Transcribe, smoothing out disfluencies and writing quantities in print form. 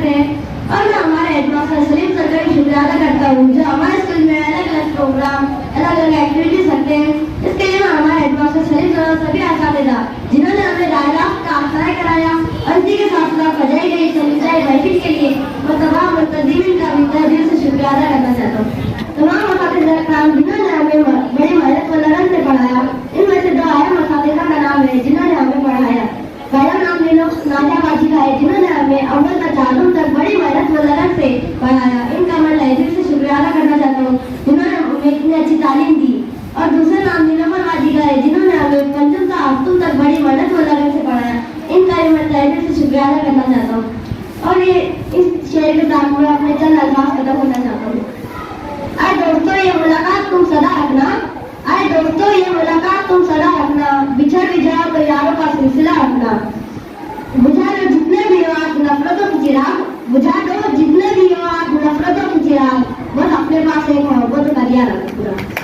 करते हैं। और मैं हमारे हेडमास्टर सलीम सर का भी शुक्रिया अदा करता हूँ जो हमारे स्कूल में अलग अलग प्रोग्राम अलग अलग एक्टिविटीज रखते हैं। इसके लिए मैं हमारे हेडमास्टर सलीम सर और सभी असातिज़ा जिन्होंने हमें डायरा का आश्रय कराया और इसी के साथ साथ सजाई गई समुदाय महफिल के लिए मैं तमाम मुतदीमीन का भी तहे दिल से शुक्रिया अदा करना चाहता हूँ। तमाम असातिज़ा कराम जिन्होंने हमें बड़ी मेहनत व लगन से पढ़ाया, इनमें से दो अहम असातिज़ा का नाम है जिन्होंने हमें पढ़ाया। पहला नाम नाजा बाजी का है जिन्होंने हमें अव्वल से चालू तक बड़ी मेहनत व लगन से पढ़ाया। इनका मैं तहे दिल से शुक्रिया अदा करना चाहता हूँ जिन्होंने हमें इतनी अच्छी तालीम दी। और दूसरा नाम नीलमर बाजी का है जिन्होंने हमें पंचम से आठवीं तक बड़ी मेहनत व लगन से पढ़ाया। इनका भी मैं तहे दिल से शुक्रिया अदा करना चाहता हूँ। और ये इस शेर के साथ मैं अपने चंद अल्फाज खत्म करना चाहता हूँ। आए दोस्तों ये मुलाकात तुम सदा रखना, आए दोस्तों ये मुलाकात तुम सदा रखना, बिछड़ भी जाओ तो यारों का सिलसिला रखना। बुझा दो जितने भी हो आग नफरतों की चिराग, बुझा दो जितने भी हो आग नफरतों की चिराग, बस अपने पास एक मोहब्बत का दिया रखो पूरा।